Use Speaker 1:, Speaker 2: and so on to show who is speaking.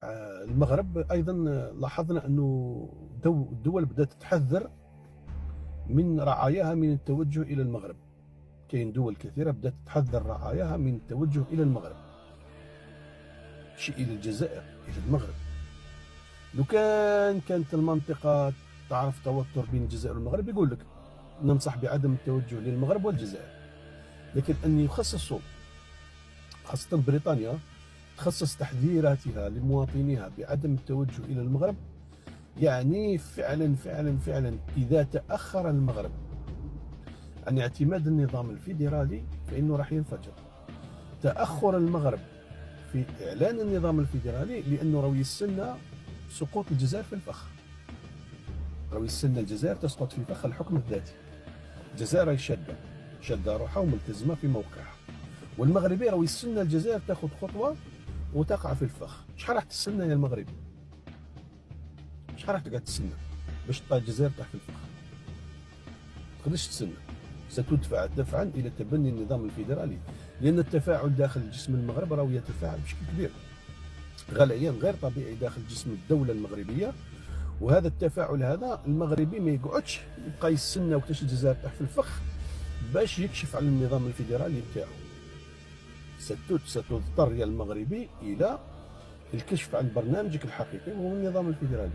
Speaker 1: المغرب أيضًا لاحظنا أنه الدول بدأت تحذّر من رعاياها من التوجه إلى المغرب. كاين دول كثيرة بدأت تحذّر رعاياها من التوجه إلى المغرب، ماشي إلى الجزائر، إلى المغرب. لو كانت المنطقة تعرف توتر بين الجزائر والمغرب يقول لك ننصح بعدم التوجه للمغرب والجزائر، لكن أن يخصصوا خاصة بريطانيا تخصص تحذيراتها لمواطنيها بعدم التوجه إلى المغرب، يعني فعلا فعلا فعلا إذا تأخر المغرب عن اعتماد النظام الفيدرالي فإنه راح ينفجر. تأخر المغرب في إعلان النظام الفيدرالي لأنه راهو يستنى سقوط الجزائر في الفخ، راهو يستنى الجزائر تسقط في فخ الحكم الذاتي. الجزائر راهي شادة روحها وملتزمة في موقعها، والمغربي راهو يستنى الجزائر تاخذ خطوة وتقع في الفخ. شحال راح تستنى يا المغربي؟ شحال راح تقعد تستنى باش تطيح الجزائر تحت الفخ؟ ما تقدرش تستنى، ستدفع دفعا الى تبني النظام الفيدرالي، لان التفاعل داخل جسم المغرب راهو يتفاعل بشكل كبير، غليان غير طبيعي داخل جسم الدوله المغربيه. وهذا التفاعل هذا المغربي ما يقعدش يبقى يستنى وقتاش الجزائر تحت في الفخ باش يكشف على النظام الفيدرالي تاعو. ستضطر يا المغربي الى الكشف عن برنامجك الحقيقي وهو النظام الفيدرالي.